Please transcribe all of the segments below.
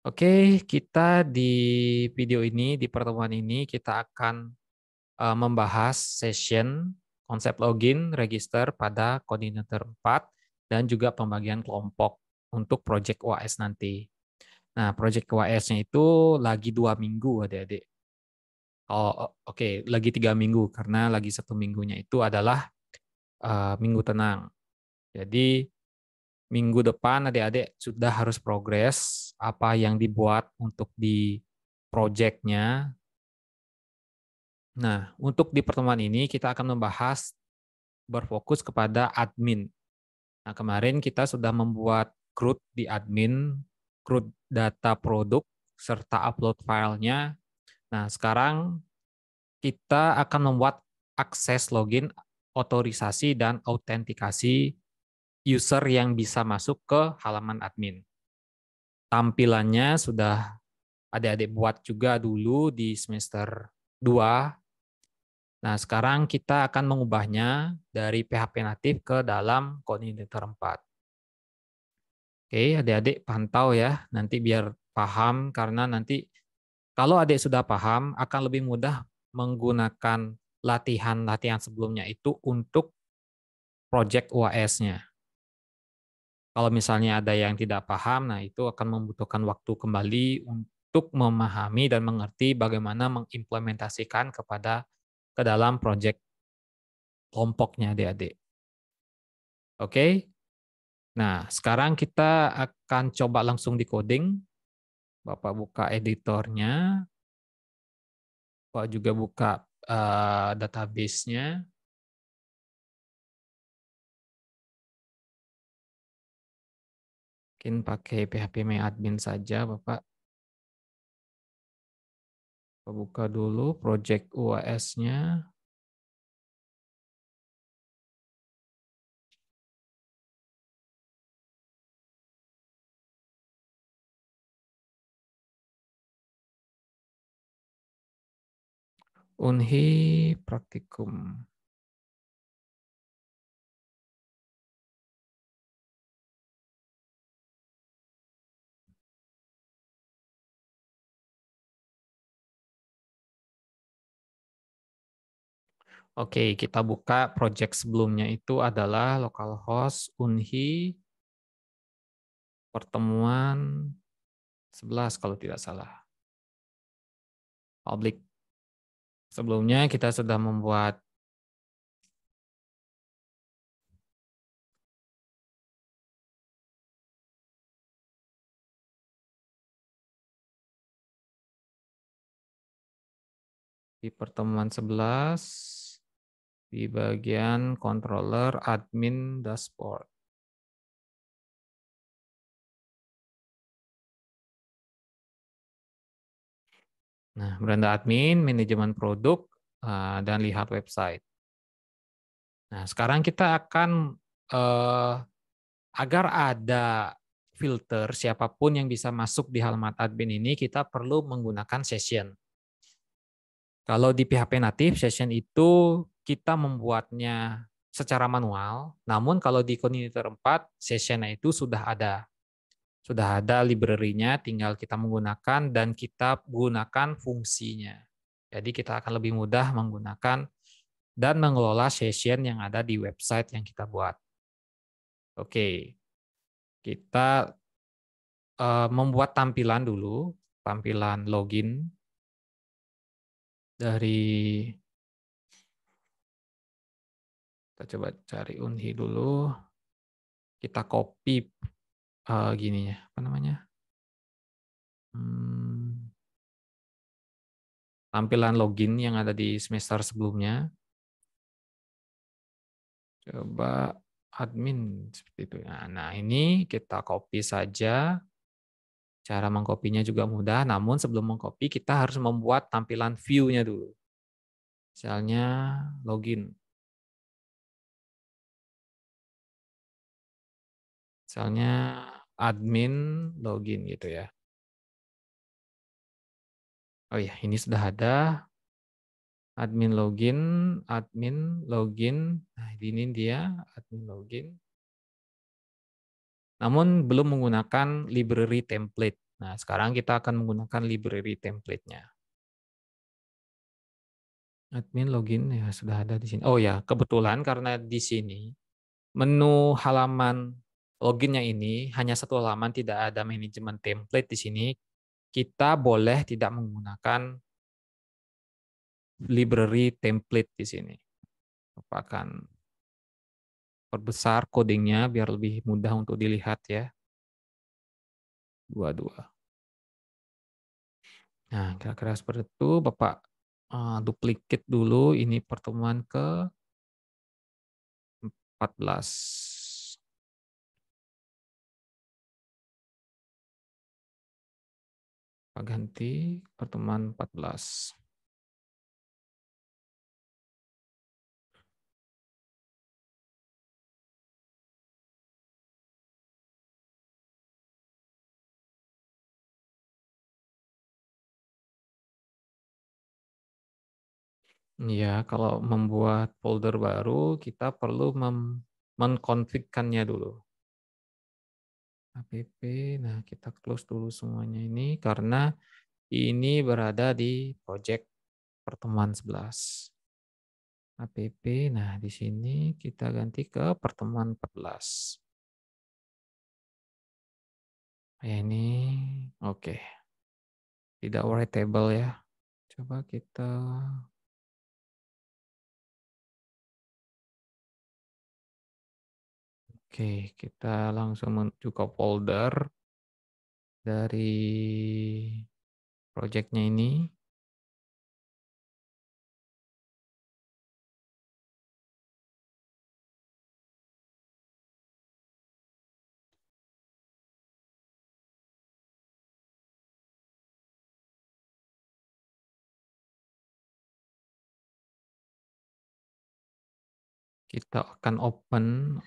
Oke, kita di video ini, di pertemuan ini, kita akan membahas session, konsep login, register pada koordinator 4, dan juga pembagian kelompok untuk project UAS nanti. Nah, project UAS-nya itu lagi 2 minggu, adik-adik. Oh, oke, lagi 3 minggu, karena lagi 1 minggunya itu adalah minggu tenang. Jadi, minggu depan adik-adik sudah harus progres apa yang dibuat untuk di project-nya. Nah, untuk di pertemuan ini kita akan membahas berfokus kepada admin. Nah, kemarin kita sudah membuat CRUD di admin, CRUD data produk, serta upload filenya. Nah, sekarang kita akan membuat akses login, otorisasi, dan autentikasi user yang bisa masuk ke halaman admin. Tampilannya sudah adik-adik buat juga dulu di semester 2. Nah, sekarang kita akan mengubahnya dari PHP natif ke dalam koordinator 4. Oke, adik-adik pantau ya, nanti biar paham, karena nanti kalau adik sudah paham, akan lebih mudah menggunakan latihan-latihan sebelumnya itu untuk project UAS-nya. Kalau misalnya ada yang tidak paham, nah itu akan membutuhkan waktu kembali untuk memahami dan mengerti bagaimana mengimplementasikan ke dalam project kelompoknya adik-adik. Oke, nah sekarang kita akan coba langsung di coding. Bapak buka editornya, Bapak juga buka database-nya. Mungkin pakai PHP MyAdmin saja, Bapak. Bapak buka dulu project UAS-nya. Unhi praktikum. Oke, kita buka project sebelumnya itu adalah localhost Unhi pertemuan 11 kalau tidak salah. Public. Sebelumnya kita sudah membuat di pertemuan 11 di bagian controller admin dashboard. Nah, beranda admin, manajemen produk, dan lihat website. Nah, sekarang kita akan agar ada filter siapapun yang bisa masuk di halaman admin ini, kita perlu menggunakan session. Kalau di PHP natif, session itu kita membuatnya secara manual, namun kalau di koordinator 4, sessionnya itu sudah ada. Sudah ada library-nya, tinggal kita menggunakan dan kita gunakan fungsinya. Jadi kita akan lebih mudah menggunakan dan mengelola session yang ada di website yang kita buat. Oke, kita membuat tampilan dulu, tampilan login dari, kita coba cari Unhi dulu, kita copy gini ya, apa namanya? Tampilan login yang ada di semester sebelumnya. Coba admin seperti itu. Nah, ini kita copy saja. Cara mengkopinya juga mudah, namun sebelum mengcopy kita harus membuat tampilan view-nya dulu. Misalnya login. Misalnya admin login gitu ya. Oh ya, ini sudah ada. Admin login, admin login. Nah, ini dia admin login. Namun belum menggunakan library template. Nah, sekarang kita akan menggunakan library template-nya. Admin login ya sudah ada di sini. Oh ya, kebetulan karena di sini menu halaman loginnya ini hanya satu halaman, tidak ada manajemen template di sini. Kita boleh tidak menggunakan library template di sini. Bapak akan perbesar codingnya biar lebih mudah untuk dilihat ya. 22. Nah, kira-kira seperti itu. Bapak duplicate dulu ini pertemuan ke 14. Pak ganti pertemuan 14. Ya, kalau membuat folder baru, kita perlu mengkonfigkannya dulu. App, nah kita close dulu semuanya ini karena ini berada di project pertemuan 11. App, nah di sini kita ganti ke pertemuan 14. Ini oke. Tidak writable ya. Coba kita oke, kita langsung menuju ke folder dari projectnya ini. Kita akan open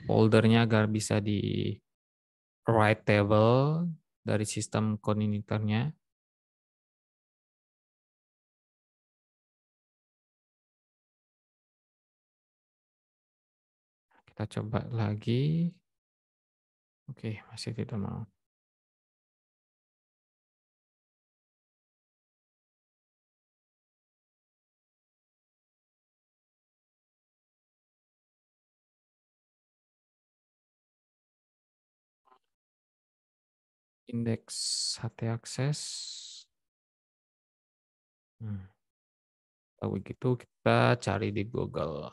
foldernya agar bisa di writable dari sistem koordinatornya. Kita coba lagi. Oke, masih tidak mau. Indeks HT akses. Kalau begitu kita cari di Google.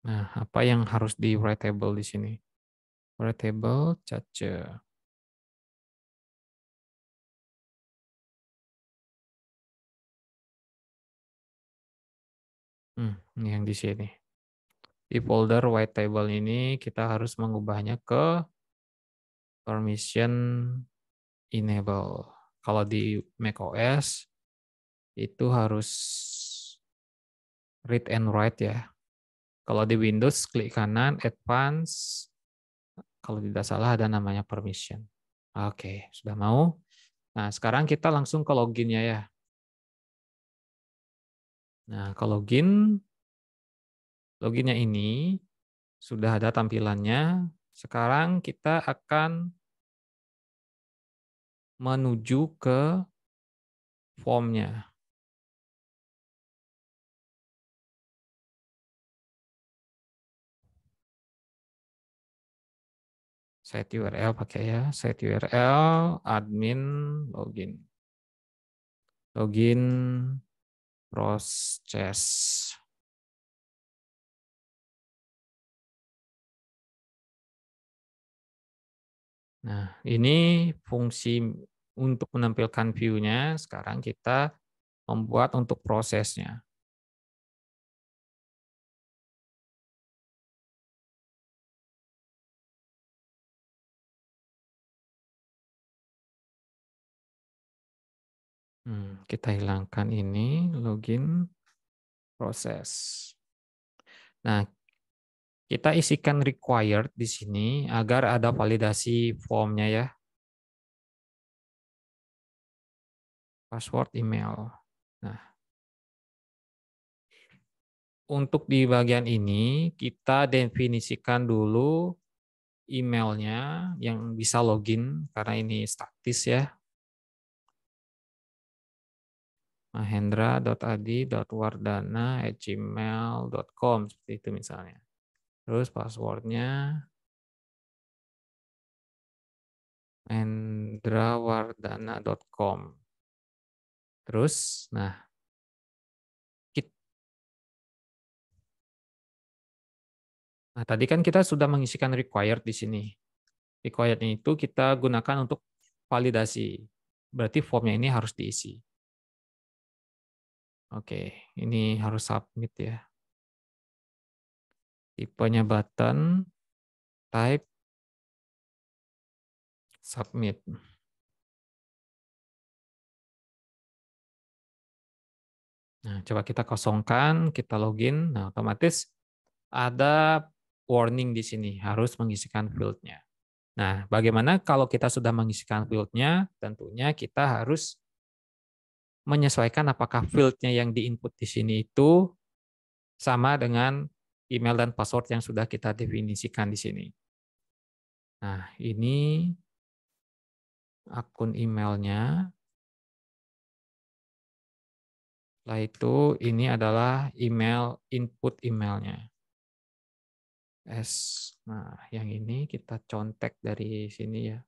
Nah, apa yang harus di writable di sini? Writable cache. Ini yang di sini. Di folder white table ini kita harus mengubahnya ke permission enable. Kalau di macOS itu harus read and write ya. Kalau di Windows klik kanan advance. Kalau tidak salah ada namanya permission. Oke, sudah mau. Nah, sekarang kita langsung ke login-nya ya. Nah, ke loginnya ini sudah ada tampilannya. Sekarang kita akan menuju ke formnya. Set URL pakai ya. Set URL admin login. Login process. Nah, ini fungsi untuk menampilkan view-nya. Sekarang kita membuat untuk prosesnya. Kita hilangkan ini, login proses. Nah, kita isikan required di sini agar ada validasi formnya ya. Password email. Nah, Untuk di bagian ini, kita definisikan dulu emailnya yang bisa login, karena ini statis ya. mahendra.adi.wardana@gmail.com, seperti itu misalnya. Terus passwordnya mahendrawardana.com. Terus, tadi kan kita sudah mengisikan required di sini. Required itu kita gunakan untuk validasi. Berarti formnya ini harus diisi. Oke, ini harus submit ya. Tipenya button, type, submit. Nah, coba kita kosongkan, kita login. Nah, otomatis ada warning di sini, harus mengisikan field-nya. Nah, bagaimana kalau kita sudah mengisikan field-nya? Tentunya kita harus menyesuaikan apakah field-nya yang di-input di sini itu sama dengan email dan password yang sudah kita definisikan di sini. Nah, ini akun emailnya. Setelah itu, ini adalah email, input emailnya. Nah, yang ini kita contek dari sini ya.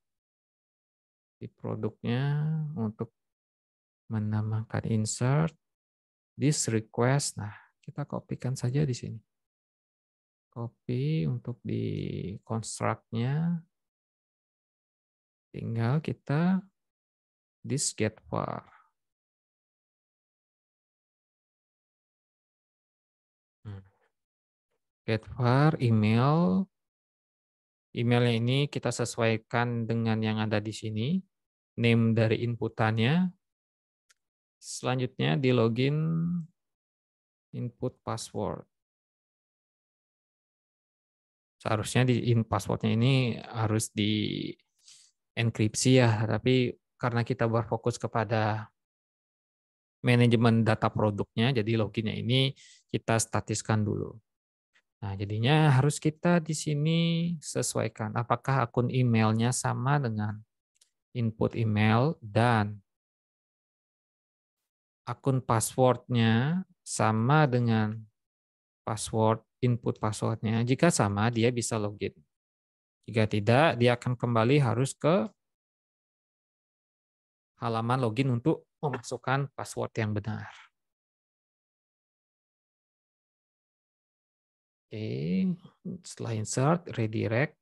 Di produknya untuk menambahkan insert, this request. Nah, kita kopikan saja di sini. Copy untuk di construct-nya. Tinggal kita this get var. Get var email. Emailnya ini kita sesuaikan dengan yang ada di sini. Name dari inputannya. Selanjutnya di login input password. Seharusnya di passwordnya ini harus di enkripsi ya, tapi karena kita berfokus kepada manajemen data produknya, jadi loginnya ini kita statiskan dulu. Nah, jadinya harus kita di sini sesuaikan apakah akun emailnya sama dengan input email dan akun passwordnya sama dengan password input passwordnya. Jika sama, dia bisa login. Jika tidak, dia akan kembali harus ke halaman login untuk memasukkan password yang benar. Oke, setelah insert, redirect.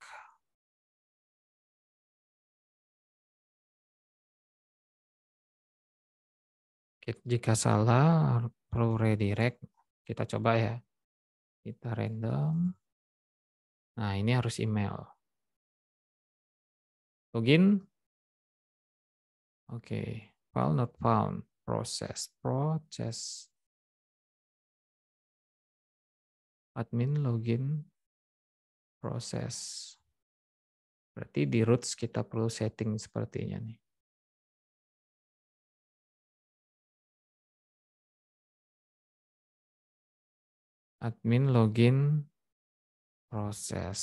Jika salah, perlu redirect. Kita coba ya. Kita random. Nah, ini harus email. Login. Oke, file not found. Process. Admin login. Proses. Berarti di roots kita perlu setting sepertinya nih. Admin login proses.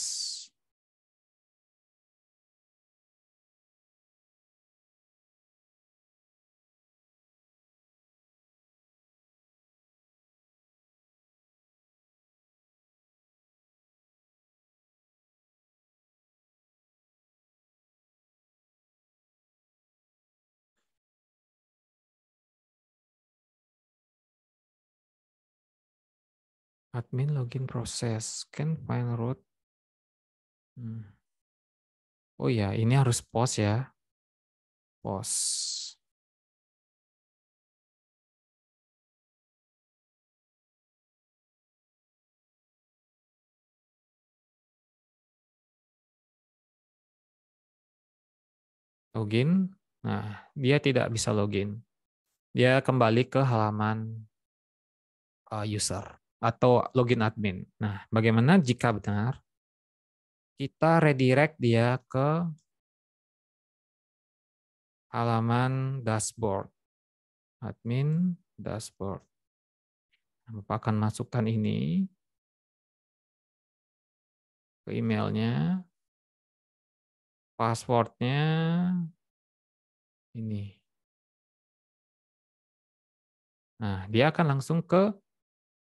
Admin login proses. Can find root. Oh ya, ini harus post ya. Post. Login. Nah, dia tidak bisa login. Dia kembali ke halaman user atau login admin. Nah, bagaimana jika benar? Kita redirect dia ke halaman dashboard. Admin dashboard. Bapak akan masukkan ini ke emailnya, passwordnya ini. Nah, dia akan langsung ke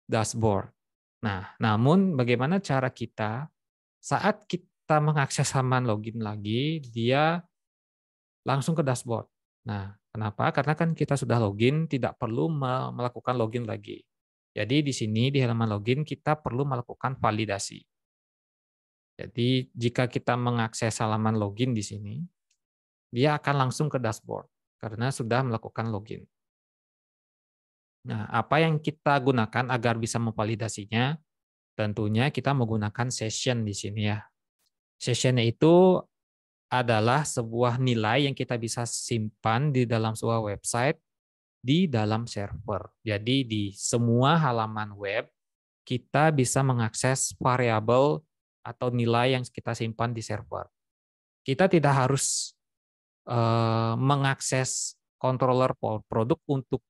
dashboard. Nah, namun bagaimana cara kita saat kita mengakses halaman login lagi, dia langsung ke dashboard. Nah, kenapa? Karena kan kita sudah login, tidak perlu melakukan login lagi. Jadi di sini di halaman login kita perlu melakukan validasi. Jadi jika kita mengakses halaman login di sini, dia akan langsung ke dashboard karena sudah melakukan login. Nah, apa yang kita gunakan agar bisa memvalidasinya? Tentunya kita menggunakan session di sini ya. Session itu adalah sebuah nilai yang kita bisa simpan di dalam sebuah website di dalam server. Jadi di semua halaman web kita bisa mengakses variabel atau nilai yang kita simpan di server. Kita tidak harus mengakses controller produk untuk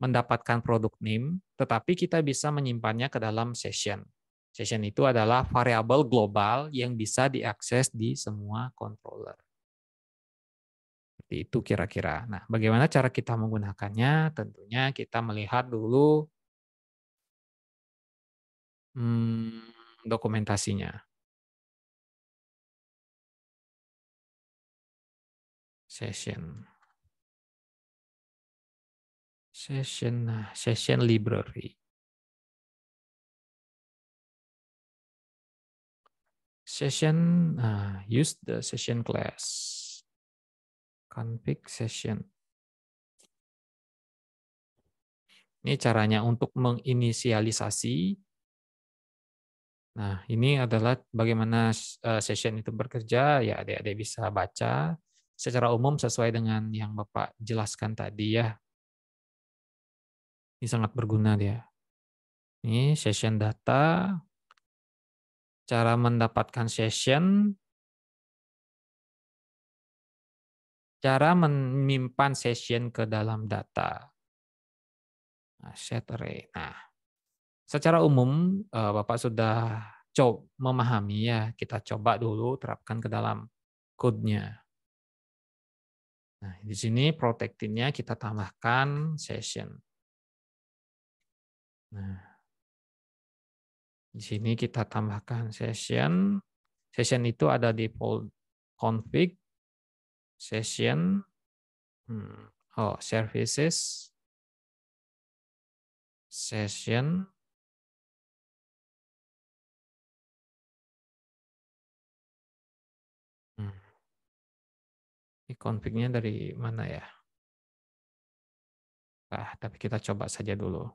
mendapatkan produk name, tetapi kita bisa menyimpannya ke dalam session. Session itu adalah variabel global yang bisa diakses di semua controller. Seperti itu kira-kira. Nah, bagaimana cara kita menggunakannya? Tentunya kita melihat dulu dokumentasinya. Session. Session library. Session, use the session class. Config session. Ini caranya untuk menginisialisasi. Nah, ini adalah bagaimana session itu bekerja. Ya, adik-adik bisa baca secara umum sesuai dengan yang Bapak jelaskan tadi ya. Ini sangat berguna dia. Ini session data, cara mendapatkan session, cara menyimpan session ke dalam data. Nah, set array. Nah, secara umum Bapak sudah coba memahami ya. Kita coba dulu terapkan ke dalam code-nya. Nah, di sini protecting-nya kita tambahkan session. Nah, di sini kita tambahkan session. Session itu ada di config, session, services, session, ini config-nya dari mana ya? Tapi kita coba saja dulu.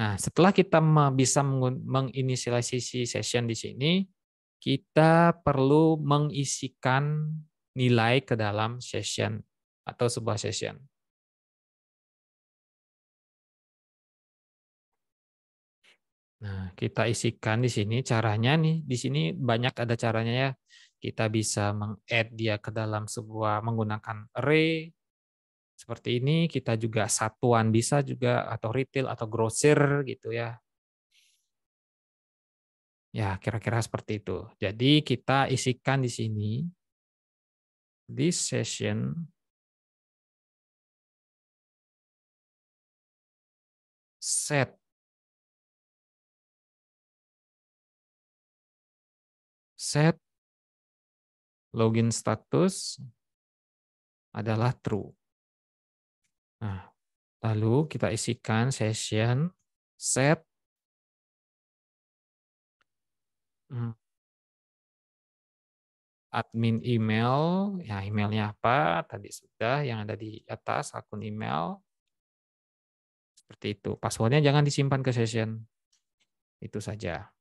Nah, setelah kita bisa menginisialisasi session di sini, kita perlu mengisikan nilai ke dalam session atau sebuah session. Nah, kita isikan di sini caranya nih, di sini banyak ada caranya ya. Kita bisa meng-add dia ke dalam sebuah menggunakan array seperti ini, kita juga satuan bisa juga atau retail atau grosir gitu ya. Ya, kira-kira seperti itu. Jadi kita isikan di sini this session set login status adalah true. Nah, lalu kita isikan session set admin email, ya emailnya apa, tadi sudah yang ada di atas akun email, seperti itu. Passwordnya jangan disimpan ke session, itu saja.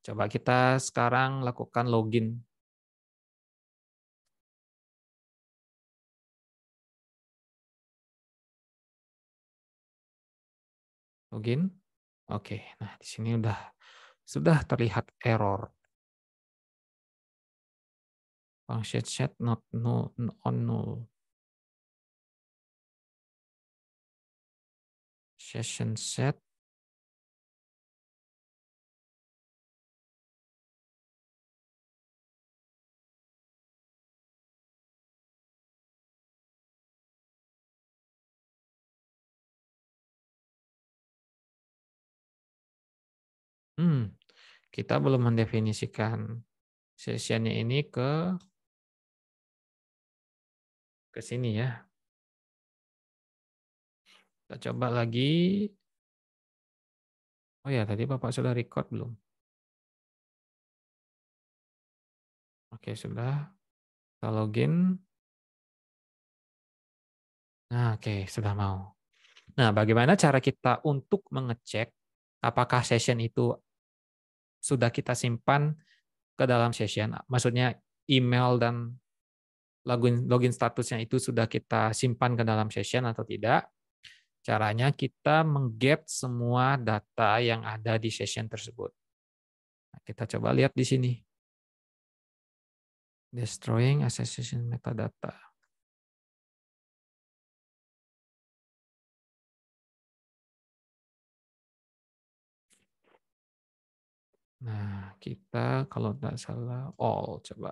Coba kita sekarang lakukan login. Login, oke. Nah di sini sudah terlihat error. Function set not on null. Session set. Kita belum mendefinisikan sessionnya ini ke sini ya. Kita coba lagi. Oh ya, tadi Bapak sudah record belum? Oke, sudah. Kita login. Nah, oke, sudah mau. Nah, bagaimana cara kita untuk mengecek apakah session itu sudah kita simpan ke dalam session? Maksudnya email dan login statusnya itu sudah kita simpan ke dalam session atau tidak? Caranya kita mengget semua data yang ada di session tersebut. Nah, kita coba lihat di sini. Destroying association metadata. Nah, kita kalau tidak salah all coba.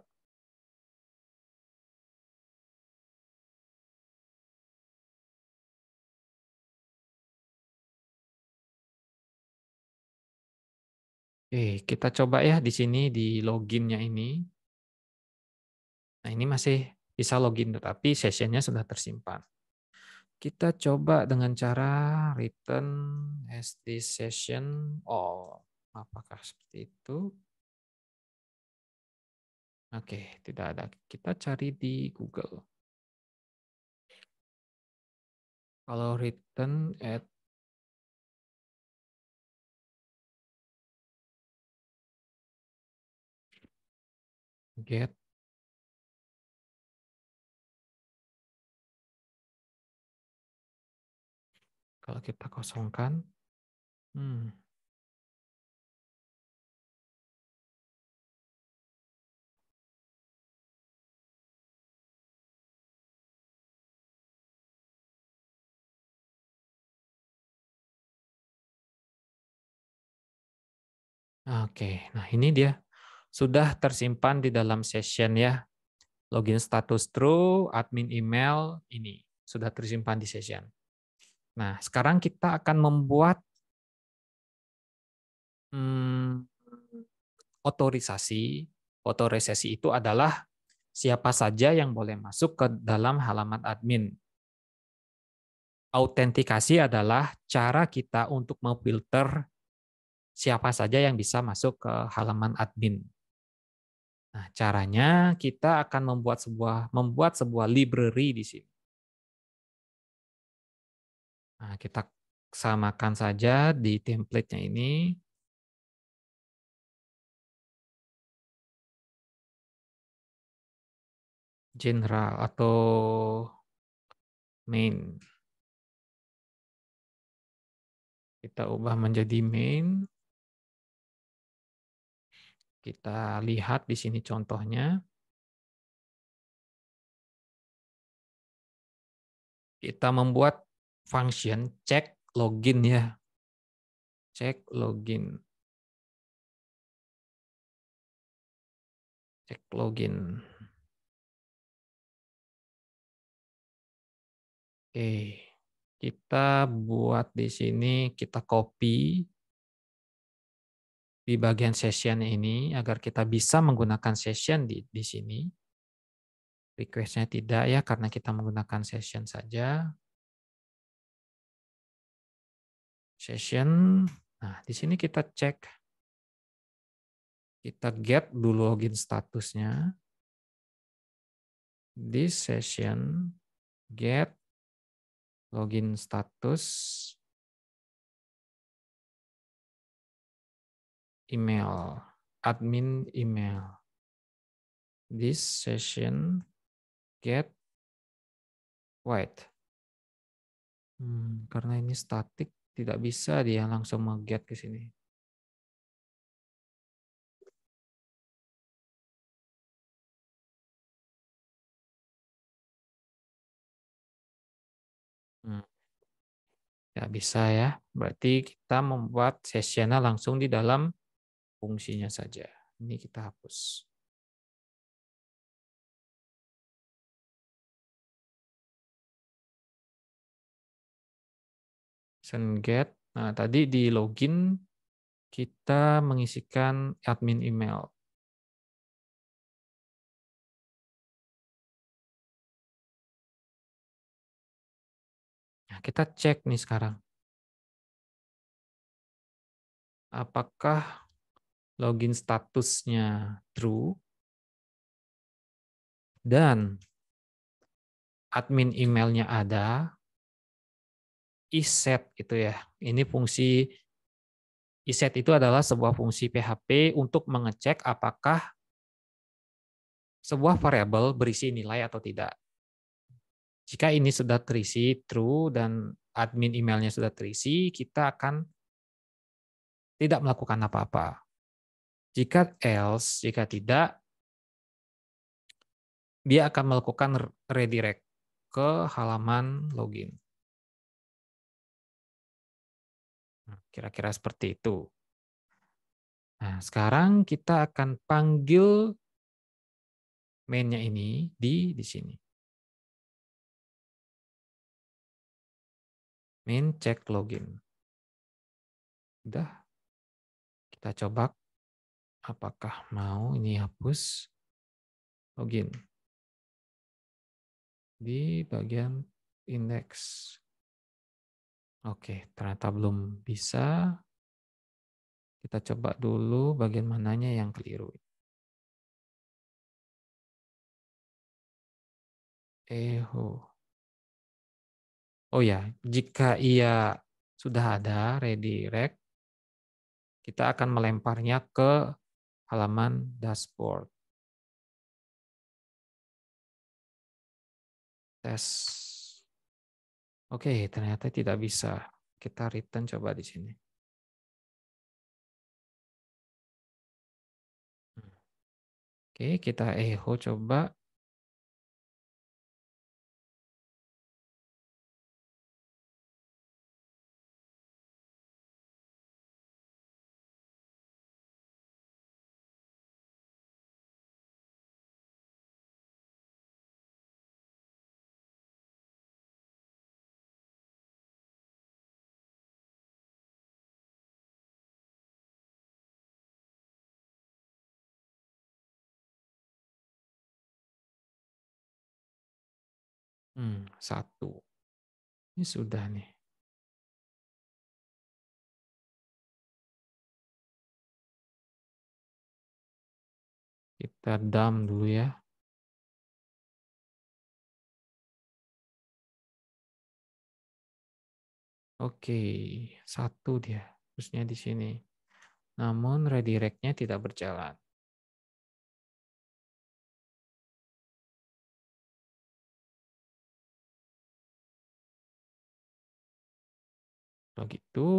Oke, kita coba ya di sini di loginnya ini. Nah, ini masih bisa login tetapi sessionnya sudah tersimpan. Kita coba dengan cara return as this session all. Apakah seperti itu? Oke, tidak ada. Kita cari di Google. Kalau return at get, kalau kita kosongkan, oke. Nah, ini dia sudah tersimpan di dalam session ya. Login status true, admin email ini sudah tersimpan di session. Nah, sekarang kita akan membuat hmm, otorisasi. Otorisasi itu adalah siapa saja yang boleh masuk ke dalam halaman admin. Autentikasi adalah cara kita untuk memfilter siapa saja yang bisa masuk ke halaman admin. Nah, caranya kita akan membuat sebuah library di sini. Nah, kita samakan saja di template-nya ini. General atau main. Kita ubah menjadi main. Kita lihat di sini contohnya. Kita membuat function cek login ya. Cek login. Cek login. Oke. Kita buat di sini, kita copy di bagian session ini agar kita bisa menggunakan session di sini. Request-nya tidak ya, karena kita menggunakan session saja. Session. Nah, di sini kita cek. Kita get dulu login statusnya. This session get login status email, admin email. This session get wait. Karena ini static, tidak bisa dia langsung nge-get ke sini. Ya bisa ya. Berarti kita membuat sessionnya langsung di dalam fungsinya saja. Ini kita hapus. Send get. Nah, tadi di login kita mengisikan admin email. Nah, kita cek nih sekarang. Apakah login statusnya true dan admin emailnya ada, iset itu ya. Ini fungsi iset itu adalah sebuah fungsi PHP untuk mengecek apakah sebuah variabel berisi nilai atau tidak. Jika ini sudah terisi true dan admin emailnya sudah terisi, kita akan tidak melakukan apa-apa. Jika else, jika tidak, dia akan melakukan redirect ke halaman login. Kira-kira seperti itu. Nah, sekarang kita akan panggil main-nya ini di sini. Main check login. Udah, kita coba apakah mau ini hapus login di bagian indeks. Oke, ternyata belum bisa. Kita coba dulu bagian mananya yang keliru. Oh ya, jika ia sudah ada redirect, kita akan melemparnya ke halaman dashboard. Tes. Oke, ternyata tidak bisa. Kita return coba di sini. Oke, kita echo coba. Satu. Ini sudah nih. Kita dump dulu ya. Oke, satu dia. Terusnya di sini. Namun redirect-nya tidak berjalan. Kalau gitu,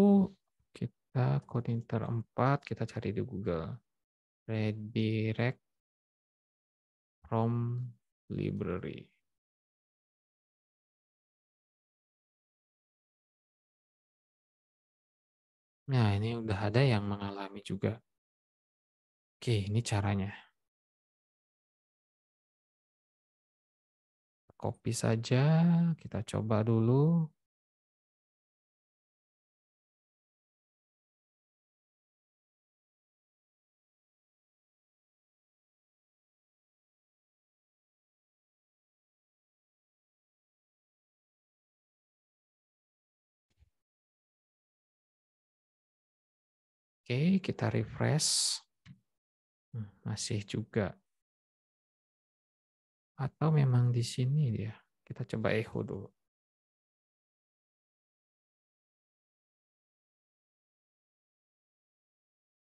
kita Codeinter 4, kita cari di Google. Redirect from library. Nah, ini udah ada yang mengalami juga. Oke, ini caranya. Copy saja, kita coba dulu. Oke, kita refresh. Masih juga. Atau memang di sini dia. Kita coba echo dulu.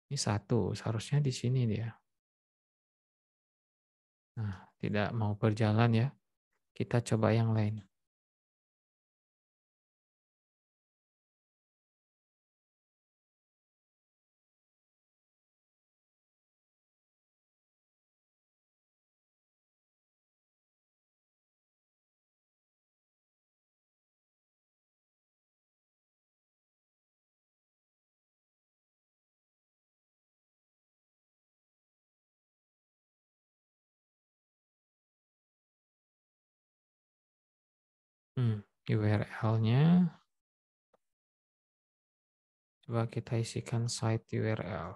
Ini satu, seharusnya di sini dia. Nah, tidak mau berjalan ya. Kita coba yang lain. URL-nya coba kita isikan site URL.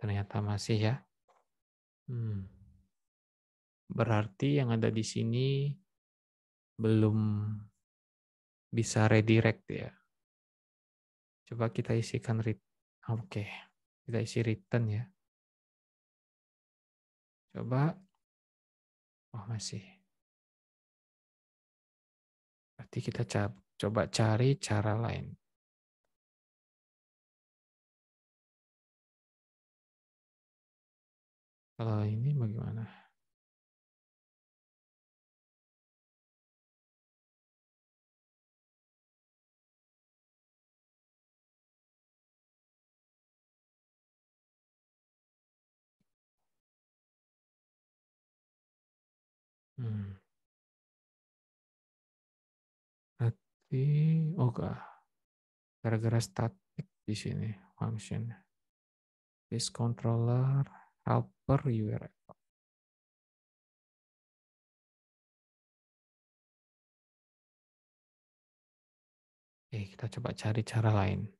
Ternyata masih ya. Berarti yang ada di sini belum bisa redirect ya. Coba kita isikan Oke. Kita isi return ya. Coba. Oh, masih. Berarti kita coba cari cara lain. Kalau ini bagaimana? Berarti, oh enggak. Gara-gara static di sini function. This controller helper URL. Oke, kita coba cari cara lain.